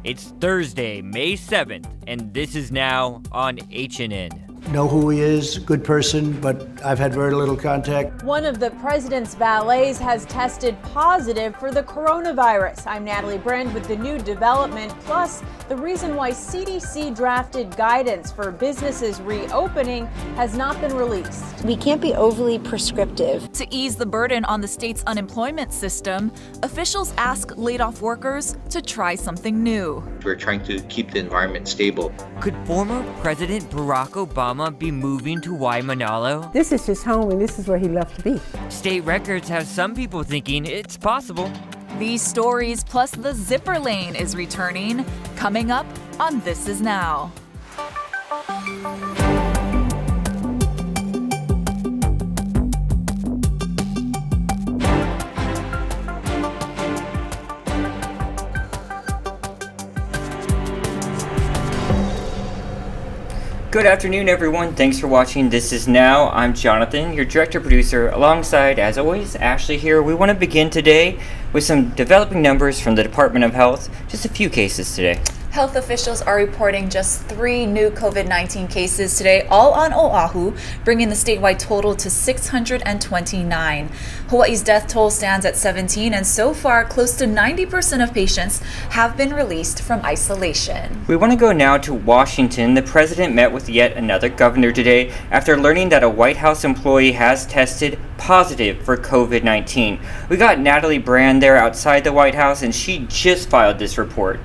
It's Thursday, May 7th, and this is now on HNN. Know who he is, good person, but I've had very little contact. One of the president's valets has tested positive for the coronavirus. I'm Natalie Brand with the new development, plus the reason why CDC drafted guidance for businesses reopening has not been released. We can't be overly prescriptive. To ease the burden on the state's unemployment system, officials ask laid-off workers to try something new. We're trying to keep the environment stable. Could former President Barack Obama be moving to Waimanalo? This is his home and this is where he loved to be. State records have some people thinking it's possible. These stories plus the zipper lane is returning, coming up on This Is Now. Good afternoon, everyone. Thanks for watching This Is Now. I'm Jonathan, your director-producer, alongside, as always, Ashley here. We want to begin today with some developing numbers from the Department of Health. Just a few cases today. Health officials are reporting just 3 new COVID-19 cases today, all on Oahu, bringing the statewide total to 629. Hawaii's death toll stands at 17, and so far, close to 90% of patients have been released from isolation. We want to go now to Washington. The president met with yet another governor today after learning that a White House employee has tested positive for COVID-19. We got Natalie Brand there outside the White House, and she just filed this report.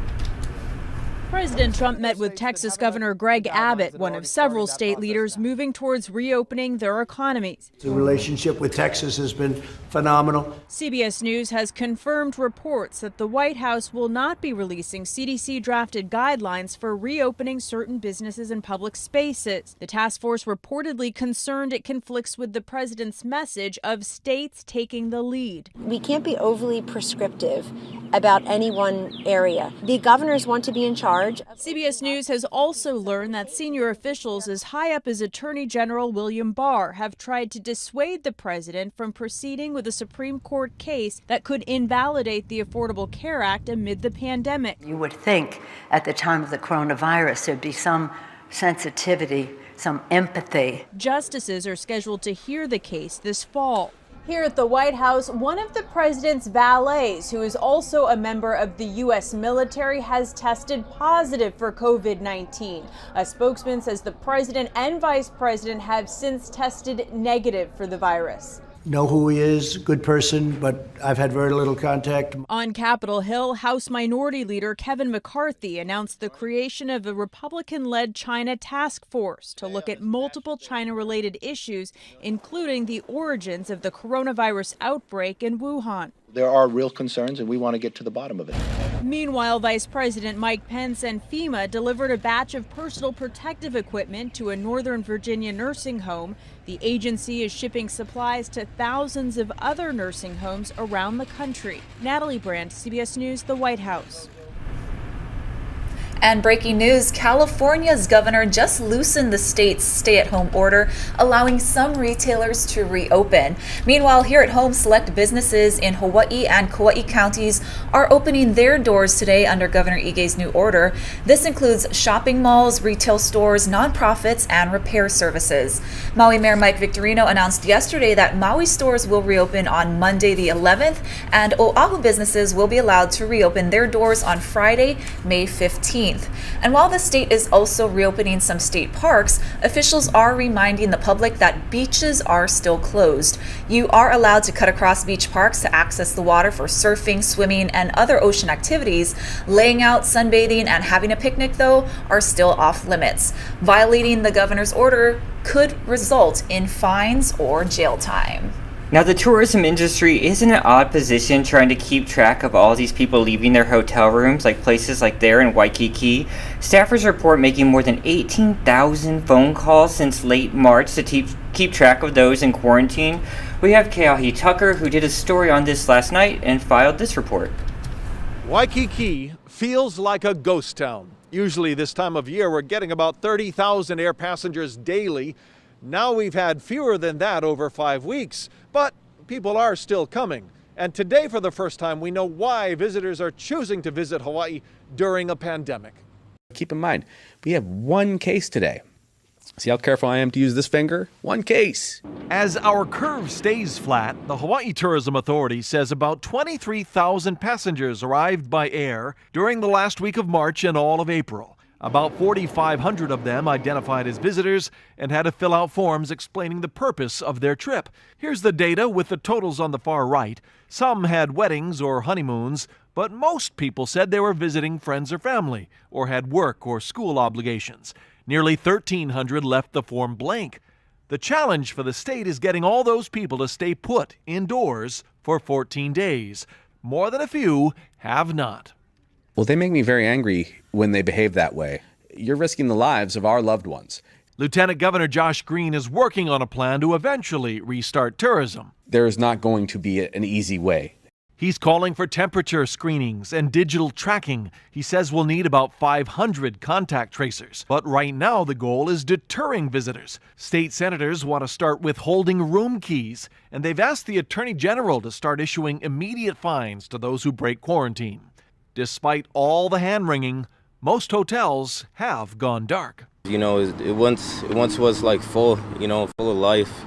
President Trump met with Texas Governor Greg Abbott, one of several state leaders moving towards reopening their economies. The relationship with Texas has been phenomenal. CBS News has confirmed reports that the White House will not be releasing CDC-drafted guidelines for reopening certain businesses and public spaces. The task force reportedly concerned it conflicts with the president's message of states taking the lead. We can't be overly prescriptive about any one area. The governors want to be in charge. CBS News has also learned that senior officials as high up as Attorney General William Barr have tried to dissuade the president from proceeding with a Supreme Court case that could invalidate the Affordable Care Act amid the pandemic. You would think at the time of the coronavirus there'd be some sensitivity, some empathy. Justices are scheduled to hear the case this fall. Here at the White House, one of the president's valets, who is also a member of the U.S. military, has tested positive for COVID-19. A spokesman says the president and vice president have since tested negative for the virus. Know who he is, good person, but I've had very little contact. On Capitol Hill, House Minority Leader Kevin McCarthy announced the creation of a Republican-led China task force to look at multiple China-related issues, including the origins of the coronavirus outbreak in Wuhan. There are real concerns, and we want to get to the bottom of it. Meanwhile, Vice President Mike Pence and FEMA delivered a batch of personal protective equipment to a Northern Virginia nursing home. The agency is shipping supplies to thousands of other nursing homes around the country. Natalie Brand, CBS News, the White House. And breaking news, California's governor just loosened the state's stay-at-home order, allowing some retailers to reopen. Meanwhile, here at home, select businesses in Hawaii and Kauai counties are opening their doors today under Governor Ige's new order. This includes shopping malls, retail stores, nonprofits, and repair services. Maui Mayor Mike Victorino announced yesterday that Maui stores will reopen on Monday the 11th, and Oahu businesses will be allowed to reopen their doors on Friday, May 15th. And while the state is also reopening some state parks, officials are reminding the public that beaches are still closed. You are allowed to cut across beach parks to access the water for surfing, swimming, and other ocean activities. Laying out, sunbathing, and having a picnic, though, are still off limits. Violating the governor's order could result in fines or jail time. Now, the tourism industry is in an odd position trying to keep track of all these people leaving their hotel rooms, like places like there in Waikiki. Staffers report making more than 18,000 phone calls since late March to keep track of those in quarantine. We have Keahi Tucker, who did a story on this last night and filed this report. Waikiki feels like a ghost town. Usually this time of year, we're getting about 30,000 air passengers daily. Now we've had fewer than that over 5 weeks, but people are still coming. And today, for the first time, we know why visitors are choosing to visit Hawaii during a pandemic. Keep in mind, we have one case today. See how careful I am to use this finger? One case. As our curve stays flat, the Hawaii Tourism Authority says about 23,000 passengers arrived by air during the last week of March and all of April. About 4,500 of them identified as visitors and had to fill out forms explaining the purpose of their trip. Here's the data with the totals on the far right. Some had weddings or honeymoons, but most people said they were visiting friends or family or had work or school obligations. Nearly 1,300 left the form blank. The challenge for the state is getting all those people to stay put indoors for 14 days. More than a few have not. Well, they make me very angry when they behave that way. You're risking the lives of our loved ones. Lieutenant Governor Josh Green is working on a plan to eventually restart tourism. There is not going to be an easy way. He's calling for temperature screenings and digital tracking. He says we'll need about 500 contact tracers. But right now, the goal is deterring visitors. State senators want to start withholding room keys, and they've asked the Attorney General to start issuing immediate fines to those who break quarantine. Despite all the hand-wringing, most hotels have gone dark. You know, it once was like full of life,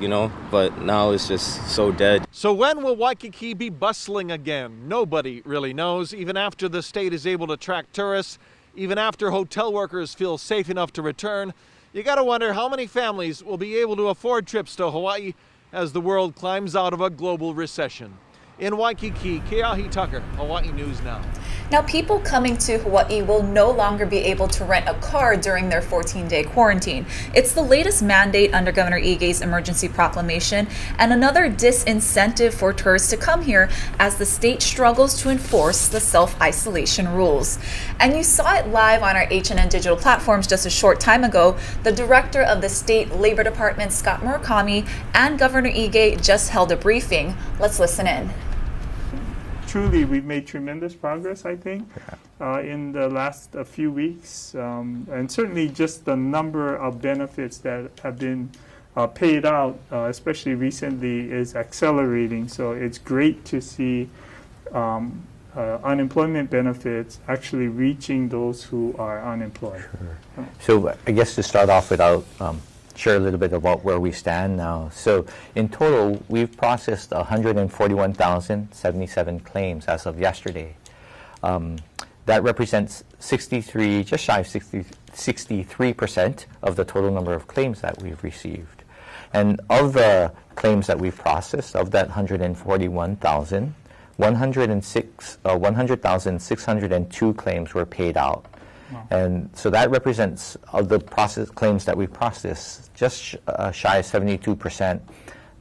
but now it's just so dead. So when will Waikiki be bustling again? Nobody really knows, even after the state is able to track tourists, even after hotel workers feel safe enough to return. You gotta wonder how many families will be able to afford trips to Hawaii as the world climbs out of a global recession. In Waikiki, Keahi Tucker, Hawaii News Now. Now, people coming to Hawaii will no longer be able to rent a car during their 14-day quarantine. It's the latest mandate under Governor Ige's emergency proclamation and another disincentive for tourists to come here as the state struggles to enforce the self-isolation rules. And you saw it live on our HNN Digital platforms just a short time ago. The director of the State Labor Department, Scott Murakami, and Governor Ige just held a briefing. Let's listen in. Truly, we've made tremendous progress, I think, in the last few weeks, and certainly just the number of benefits that have been paid out, especially recently, is accelerating. So it's great to see unemployment benefits actually reaching those who are unemployed. Sure. So I guess to start off with, I'll share a little bit about where we stand now. So in total, we've processed 141,077 claims as of yesterday. That represents just shy of 63% of the total number of claims that we've received. And of the claims that we've processed, of that 141,000, 100,602 claims were paid out. Wow. And so that represents of the claims that we processed, just shy of 72%.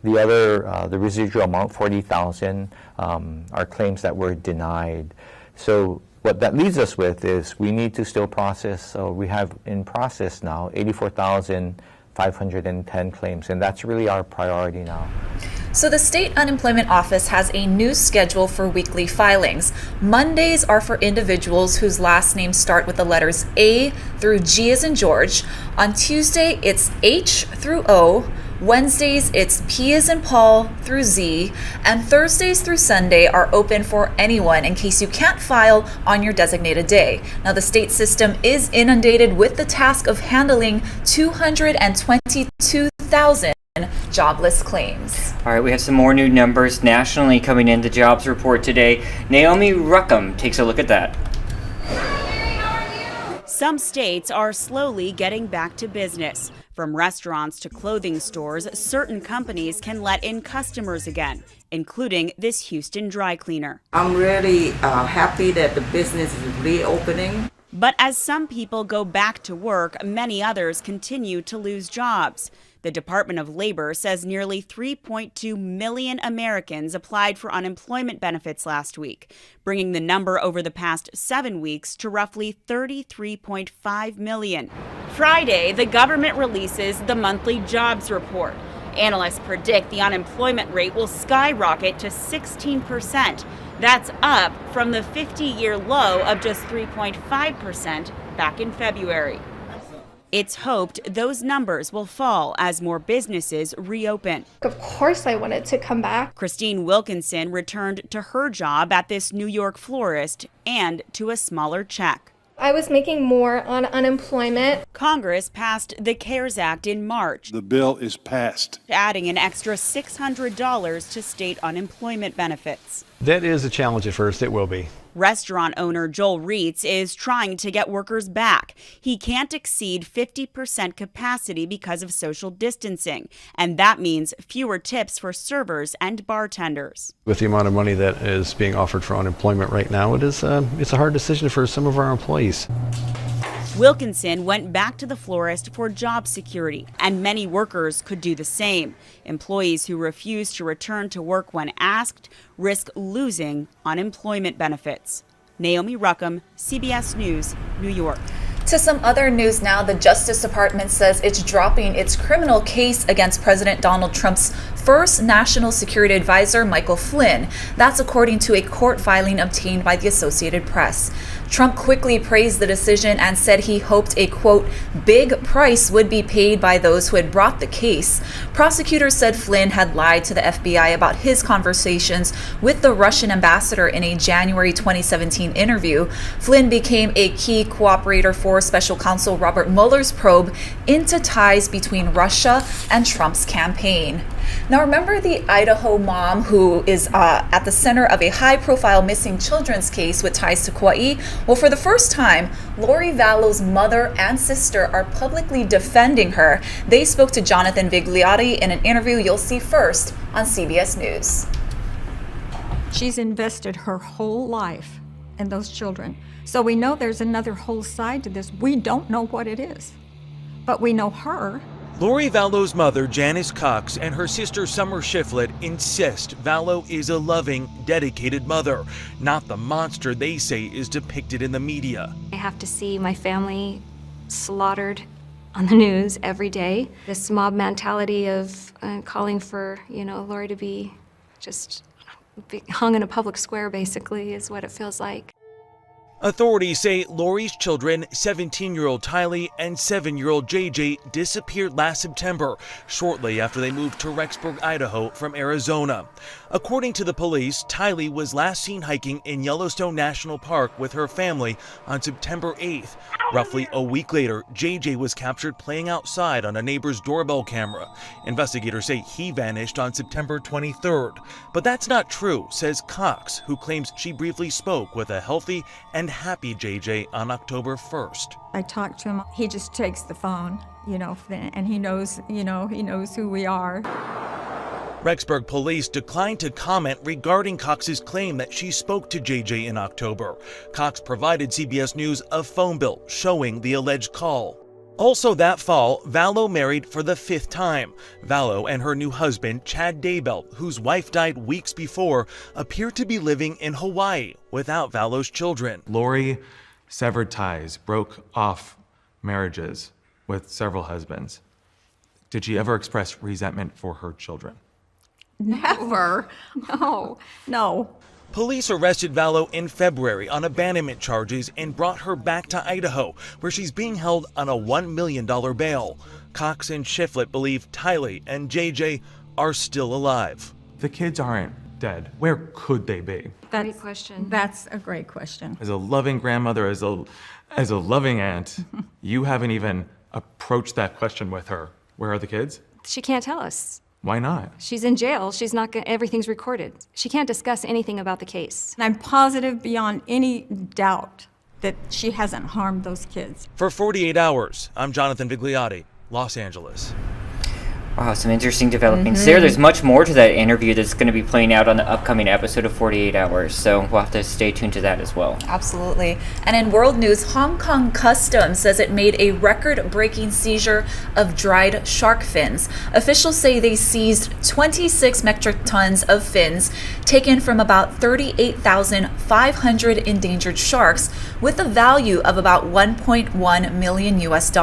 The other, the residual amount, 40,000, are claims that were denied. So what that leaves us with is we need to still process. So we have in process now 84,510 claims, and that's really our priority now. So the State Unemployment Office has a new schedule for weekly filings. Mondays are for individuals whose last names start with the letters A through G as in George. On Tuesday, it's H through O. Wednesdays, it's P as in Paul through Z. And Thursdays through Sunday are open for anyone in case you can't file on your designated day. Now, the state system is inundated with the task of handling 222,000 jobless claims. All right, we have some more new numbers nationally coming in the jobs report today. Naomi Ruckham takes a look at that. Some states are slowly getting back to business. From restaurants to clothing stores, certain companies can let in customers again, including this Houston dry cleaner. I'm really happy that the business is reopening. But as some people go back to work, many others continue to lose jobs. The Department of Labor says nearly 3.2 million Americans applied for unemployment benefits last week, bringing the number over the past 7 weeks to roughly 33.5 million. Friday, the government releases the monthly jobs report. Analysts predict the unemployment rate will skyrocket to 16%. That's up from the 50-year low of just 3.5% back in February. It's hoped those numbers will fall as more businesses reopen. Of course I wanted to come back. Christine Wilkinson returned to her job at this New York florist and to a smaller check. I was making more on unemployment. Congress passed the CARES Act in March. The bill is passed, adding an extra $600 to state unemployment benefits. That is a challenge at first. It will be. Restaurant owner Joel Reitz is trying to get workers back. He can't exceed 50% capacity because of social distancing, and that means fewer tips for servers and bartenders. With the amount of money that is being offered for unemployment right now, it's a hard decision for some of our employees. Wilkinson went back to the florist for job security, and many workers could do the same. Employees who refuse to return to work when asked risk losing unemployment benefits. Naomi Ruckham, CBS News, New York. To some other news now, the Justice Department says it's dropping its criminal case against President Donald Trump's first national security advisor, Michael Flynn. That's according to a court filing obtained by the Associated Press. Trump quickly praised the decision and said he hoped a, quote, big price would be paid by those who had brought the case. Prosecutors said Flynn had lied to the FBI about his conversations with the Russian ambassador in a January 2017 interview. Flynn became a key cooperator for Special Counsel Robert Mueller's probe into ties between Russia and Trump's campaign. Now, remember the Idaho mom who is at the center of a high-profile missing children's case with ties to Kauai? Well, for the first time, Lori Vallo's mother and sister are publicly defending her. They spoke to Jonathan Vigliotti in an interview you'll see first on CBS News. She's invested her whole life in those children. So we know there's another whole side to this. We don't know what it is, but we know her. Lori Vallo's mother, Janice Cox, and her sister, Summer Shiflett, insist Vallo is a loving, dedicated mother, not the monster they say is depicted in the media. I have to see my family slaughtered on the news every day. This mob mentality of calling for, Lori to be just hung in a public square, basically, is what it feels like. Authorities say Lori's children, 17-year-old Tylee and 7-year-old JJ, disappeared last September, shortly after they moved to Rexburg, Idaho from Arizona. According to the police, Tylee was last seen hiking in Yellowstone National Park with her family on September 8th. Roughly a week later, JJ was captured playing outside on a neighbor's doorbell camera. Investigators say he vanished on September 23rd. But that's not true, says Cox, who claims she briefly spoke with a healthy and happy JJ on October 1st. I talked to him. He just takes the phone, and he knows who we are. Rexburg police declined to comment regarding Cox's claim that she spoke to JJ in October. Cox provided CBS News a phone bill showing the alleged call. Also that fall, Vallo married for the 5th time. Vallo and her new husband, Chad Daybell, whose wife died weeks before, appear to be living in Hawaii without Vallo's children. Lori severed ties, broke off marriages with several husbands. Did she ever express resentment for her children? Never. No. Police arrested Vallo in February on abandonment charges and brought her back to Idaho, where she's being held on a $1 million bail. Cox and Shiflett believe Tylee and JJ are still alive. The kids aren't dead. Where could they be? Great question. That's a great question. As a loving grandmother, as a loving aunt, you haven't even approached that question with her. Where are the kids? She can't tell us. Why not? She's in jail. She's not. Everything's recorded. She can't discuss anything about the case. And I'm positive beyond any doubt that she hasn't harmed those kids. For 48 hours, I'm Jonathan Vigliotti, Los Angeles. Wow, some interesting developments there. There's much more to that interview that's going to be playing out on the upcoming episode of 48 Hours, so we'll have to stay tuned to that as well. Absolutely. And in world news, Hong Kong Customs says it made a record-breaking seizure of dried shark fins. Officials say they seized 26 metric tons of fins taken from about 38,500 endangered sharks with a value of about $1.1 million US.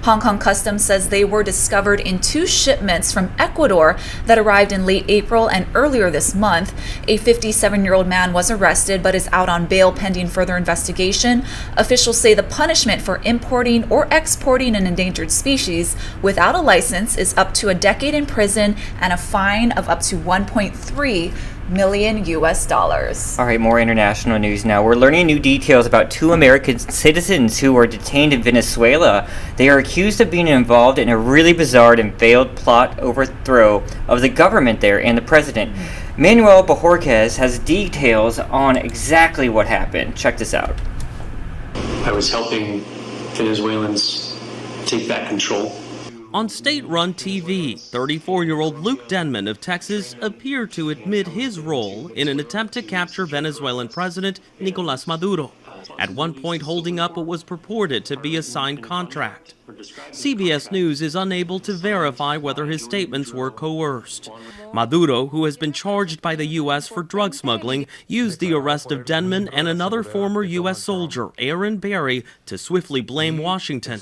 Hong Kong Customs says they were discovered in 2 shipments from Ecuador that arrived in late April and earlier this month. A 57-year-old man was arrested but is out on bail pending further investigation. Officials say the punishment for importing or exporting an endangered species without a license is up to a decade in prison and a fine of up to 1.3 million US dollars. All right, more international news now. We're learning new details about 2 American citizens who were detained in Venezuela. They are accused of being involved in a really bizarre and failed plot overthrow of the government there and the president. Manuel Bojorquez has details on exactly what happened. Check this out. I was helping Venezuelans take back control. On state-run TV, 34-year-old Luke Denman of Texas appeared to admit his role in an attempt to capture Venezuelan President Nicolás Maduro, at one point holding up what was purported to be a signed contract. CBS News is unable to verify whether his statements were coerced. Maduro, who has been charged by the U.S. for drug smuggling, used the arrest of Denman and another former U.S. soldier, Aaron Berry, to swiftly blame Washington.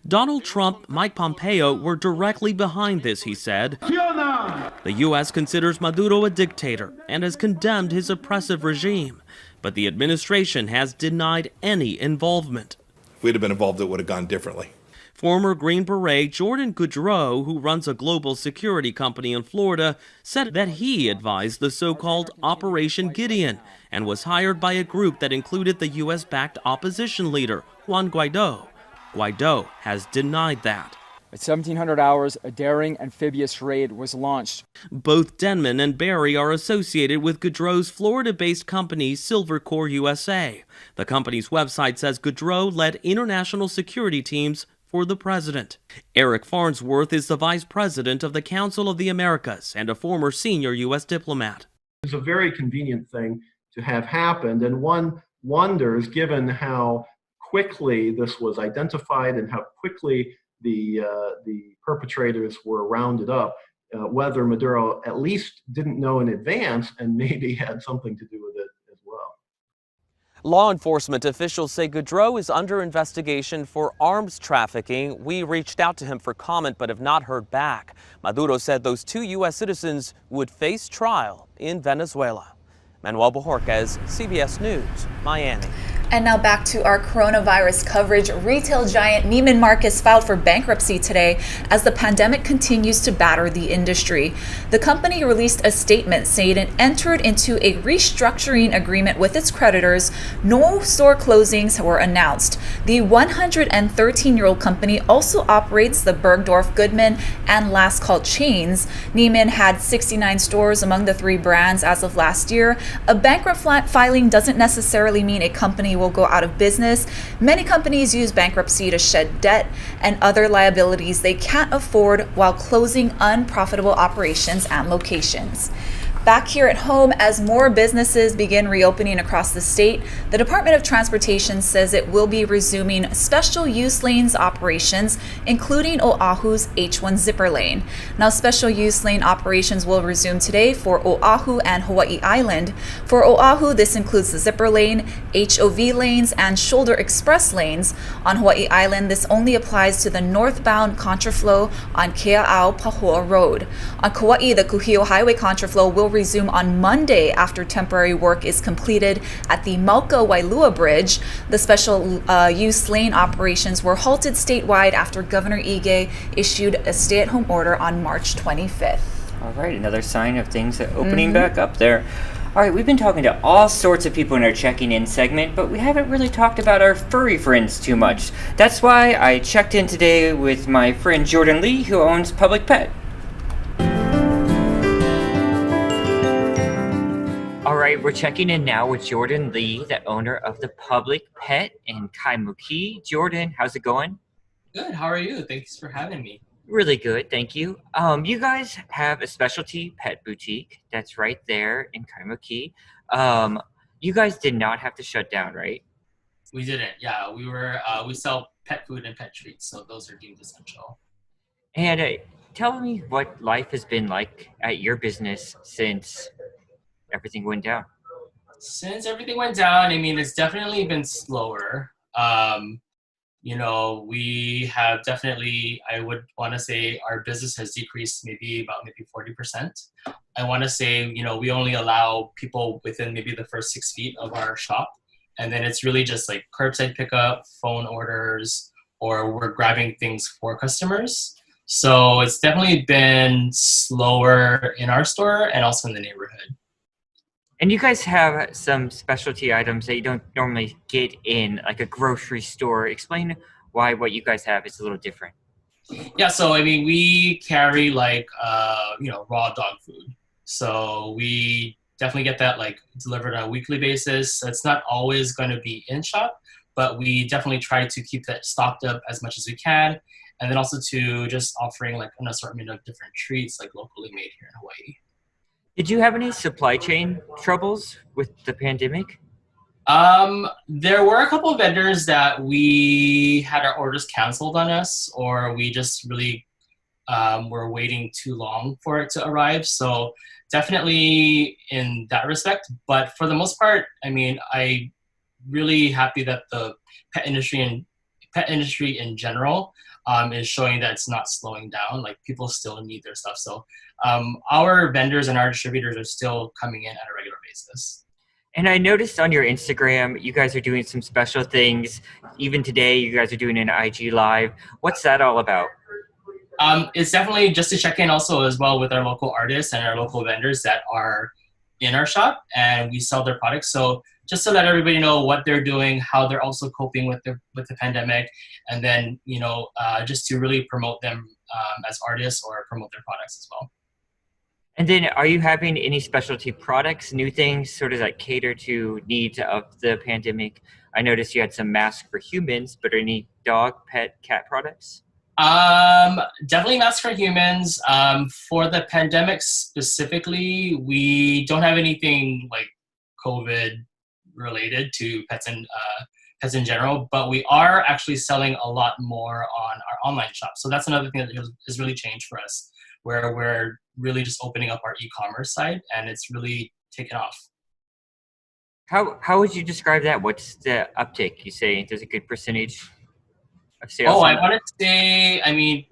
Donald Trump, Mike Pompeo were directly behind this, he said. The U.S. considers Maduro a dictator and has condemned his oppressive regime, but the administration has denied any involvement. If we'd have been involved, it would have gone differently. Former Green Beret Jordan Goudreau, who runs a global security company in Florida, said that he advised the so-called Operation Gideon and was hired by a group that included the U.S.-backed opposition leader, Juan Guaido. Guaido has denied that. At 1700 hours, a daring amphibious raid was launched. Both Denman and Berry are associated with Goudreau's Florida-based company Silvercore USA. The company's website says Goudreau led international security teams for the president. Eric Farnsworth is the vice president of the Council of the Americas and a former senior U.S. diplomat. It's a very convenient thing to have happened, and one wonders, given how quickly this was identified and how quickly the perpetrators were rounded up, whether Maduro at least didn't know in advance and maybe had something to do with it as well. Law enforcement officials say Goudreau is under investigation for arms trafficking. We reached out to him for comment but have not heard back. Maduro said those 2 U.S. citizens would face trial in Venezuela. Manuel Bojorquez, CBS News, Miami. And now back to our coronavirus coverage. Retail giant Neiman Marcus filed for bankruptcy today as the pandemic continues to batter the industry. The company released a statement saying it entered into a restructuring agreement with its creditors. No store closings were announced. The 113-year-old company also operates the Bergdorf Goodman and Last Call chains. Neiman had 69 stores among the 3 brands as of last year. A bankrupt filing doesn't necessarily mean a company will go out of business. Many companies use bankruptcy to shed debt and other liabilities they can't afford while closing unprofitable operations and locations. Back here at home, as more businesses begin reopening across the state, the Department of Transportation says it will be resuming special use lanes operations, including Oahu's H1 zipper lane. Now, special use lane operations will resume today for Oahu and Hawaii Island. For Oahu, this includes the zipper lane, HOV lanes, and shoulder express lanes. On Hawaii Island, this only applies to the northbound contraflow on Kea'au Pahoa Road. On Kauai, the Kuhio Highway contraflow will resume on Monday after temporary work is completed at the Mauka Wailua Bridge. The special use lane operations were halted statewide after Governor Ige issued a stay-at-home order on March 25th. All right, another sign of things opening back up there. All right, we've been talking to all sorts of people in our checking in segment, but we haven't really talked about our furry friends too much. That's why I checked in today with my friend Jordan Lee, who owns Public Pet. All right, we're checking in now with Jordan Lee, the owner of the Public Pet in Kaimuki. Jordan, how's it going? Good, how are you? Thanks for having me. Really good, thank you. You guys have a specialty pet boutique that's right there in Kaimuki. You guys did not have to shut down, right? We didn't, yeah. We sell pet food and pet treats, so those are deemed essential. And tell me what life has been like at your business since everything went down. Since everything went down, I mean, it's definitely been slower. we have definitely, I would want to say our business has decreased maybe 40%. I want to say, we only allow people within maybe the first 6 feet of our shop. And then it's really just like curbside pickup, phone orders, or we're grabbing things for customers. So it's definitely been slower in our store and also in the neighborhood. And you guys have some specialty items that you don't normally get in like a grocery store. Explain why what you guys have is a little different. Yeah, so I mean, we carry like, raw dog food. So we definitely get that like delivered on a weekly basis. So it's not always going to be in shop, but we definitely try to keep that stocked up as much as we can. And then also to just offering like an assortment of different treats like locally made here in Hawaii. Did you have any supply chain troubles with the pandemic? There were a couple of vendors that we had our orders canceled on us, or we just really were waiting too long for it to arrive. So definitely in that respect. But for the most part, I mean, I'm really happy that the pet industry in general is showing that it's not slowing down. Like people still need their stuff. So our vendors and our distributors are still coming in at a regular basis. And I noticed on your Instagram, you guys are doing some special things. Even today, you guys are doing an IG Live. What's that all about? It's definitely just to check in also as well with our local artists and our local vendors that are in our shop and we sell their products. So just to let everybody know what they're doing, how they're also coping with the pandemic, and then, just to really promote them as artists or promote their products as well. And then are you having any specialty products, new things, sort of like cater to needs of the pandemic? I noticed you had some masks for humans, but any dog, pet, cat products? Definitely masks for humans. For the pandemic specifically, we don't have anything like COVID related to pets and pets in general, but we are actually selling a lot more on our online shop. So that's another thing that has really changed for us, where we're really just opening up our e-commerce side and it's really taken off. How would you describe that? What's the uptick? You say there's a good percentage of sales? I want to say, I mean,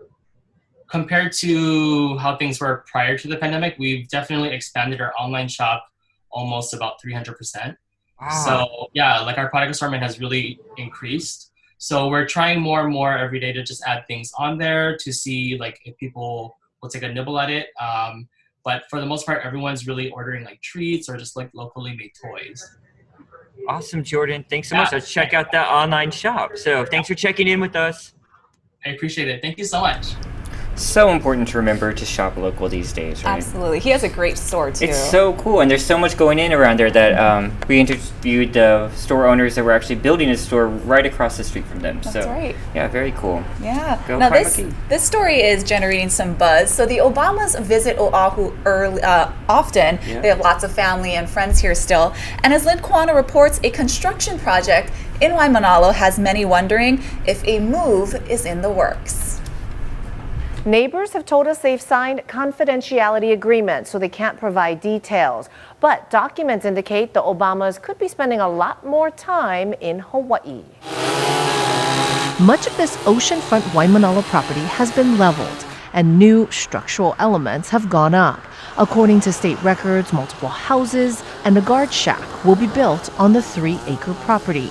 compared to how things were prior to the pandemic, we've definitely expanded our online shop almost about 300%. Wow. So yeah, like our product assortment has really increased. So we're trying more and more every day to just add things on there to see like if people will take a nibble at it. But for the most part, everyone's really ordering like treats or just like locally made toys. Awesome, Jordan. Thanks so much. Let's check out that online shop. So thanks for checking in with us. I appreciate it. Thank you so much. So important to remember to shop local these days, right? Absolutely. He has a great store too. It's so cool, and there's so much going in around there that we interviewed the store owners that were actually building a store right across the street from them. That's right. Yeah, very cool. Yeah. Go now Kaimaki. this story is generating some buzz. So the Obamas visit Oahu often. Yeah. They have lots of family and friends here still. And as Lynn Kwana reports, a construction project in Waimanalo has many wondering if a move is in the works. Neighbors have told us they've signed confidentiality agreements, so they can't provide details. But documents indicate the Obamas could be spending a lot more time in Hawaii. Much of this oceanfront Waimanalo property has been leveled, and new structural elements have gone up. According to state records, multiple houses and a guard shack will be built on the 3-acre property.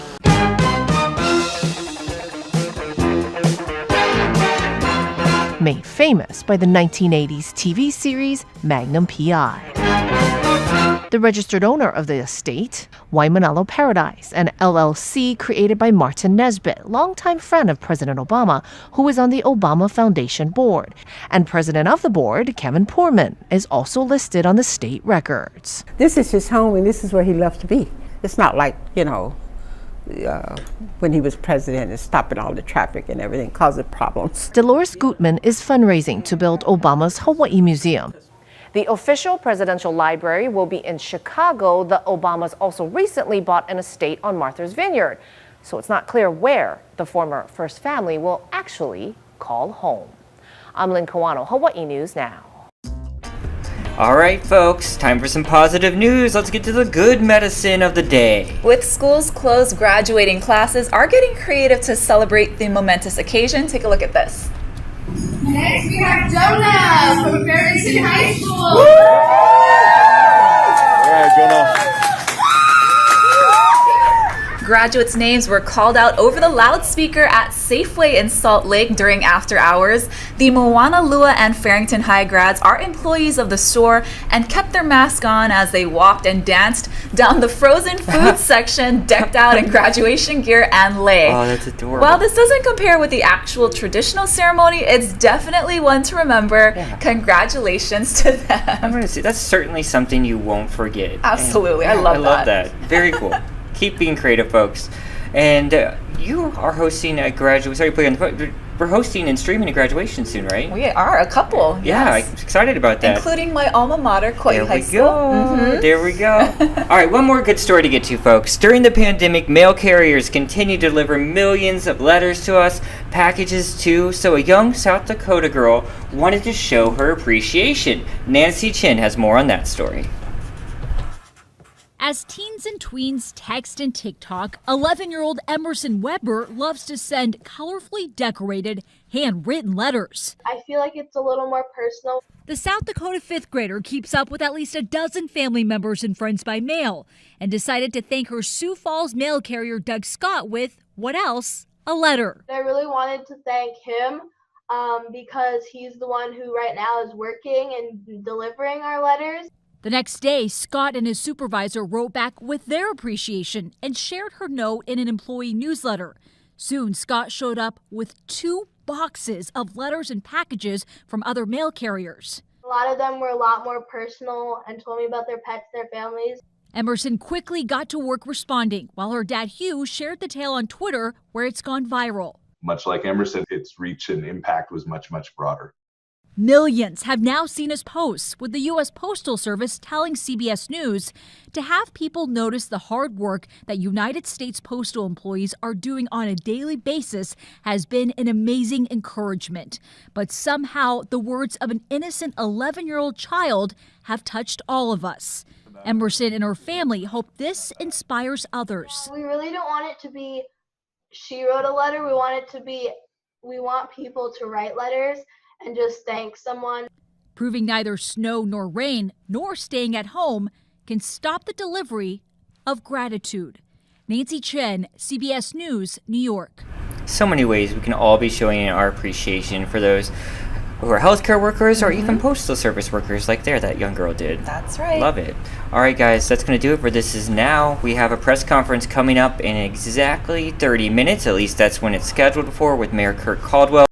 Made famous by the 1980s TV series Magnum P.I. The registered owner of the estate, Waimanalo Paradise, an LLC created by Martin Nesbitt, longtime friend of President Obama, who is on the Obama Foundation board. And president of the board, Kevin Poorman, is also listed on the state records. This is his home and this is where he loves to be. It's not like, when he was president and stopping all the traffic and everything, causing problems. Dolores Gutman is fundraising to build Obama's Hawaii Museum. The official presidential library will be in Chicago. The Obamas also recently bought an estate on Martha's Vineyard. So it's not clear where the former first family will actually call home. I'm Lynn Kawano, Hawaii News Now. All right, folks, time for some positive news. Let's get to the good medicine of the day. With schools closed, graduating classes are getting creative to celebrate the momentous occasion. Take a look at this. Next, we have Jonah from Farrington High School. All right, Jonah. Graduates' names were called out over the loudspeaker at Safeway in Salt Lake during after hours. The Moana Lua and Farrington High grads are employees of the store and kept their mask on as they walked and danced down the frozen food section decked out in graduation gear and lei. Oh, that's adorable. While this doesn't compare with the actual traditional ceremony, it's definitely one to remember. Yeah. Congratulations to them. I'm going to say that's certainly something you won't forget. Absolutely. And, I love that. Very cool. Keep being creative, folks. And you are hosting a graduate. Sorry, put you on the phone. We're hosting and streaming a graduation soon, right? We are a couple. Yeah, yes. I'm excited about that. Including my alma mater, Kauai High School. There we go. All right, one more good story to get to, folks. During the pandemic, mail carriers continue to deliver millions of letters to us, packages too. So a young South Dakota girl wanted to show her appreciation. Nancy Chin has more on that story. As teens and tweens text and TikTok, 11-year-old Emerson Weber loves to send colorfully decorated, handwritten letters. I feel like it's a little more personal. The South Dakota 5th grader keeps up with at least a dozen family members and friends by mail and decided to thank her Sioux Falls mail carrier Doug Scott with, what else? A letter. I really wanted to thank him because he's the one who right now is working and delivering our letters. The next day, Scott and his supervisor wrote back with their appreciation and shared her note in an employee newsletter. Soon, Scott showed up with 2 boxes of letters and packages from other mail carriers. A lot of them were a lot more personal and told me about their pets, their families. Emerson quickly got to work responding, while her dad Hugh shared the tale on Twitter, where it's gone viral. Much like Emerson, its reach and impact was much, much broader. Millions have now seen his posts, with the U.S. Postal Service telling CBS News to have people notice the hard work that United States postal employees are doing on a daily basis has been an amazing encouragement. But somehow the words of an innocent 11-year-old child have touched all of us. Emerson and her family hope this inspires others. We really don't want it to be, she wrote a letter. We want it to be, we want people to write letters and just thank someone. Proving neither snow nor rain nor staying at home can stop the delivery of gratitude. Nancy Chen, CBS News, New York. So many ways we can all be showing our appreciation for those who are healthcare workers or even postal service workers like that young girl did. That's right. Love it. All right, guys, that's going to do it for This Is Now. We have a press conference coming up in exactly 30 minutes. At least that's when it's scheduled for, with Mayor Kurt Caldwell.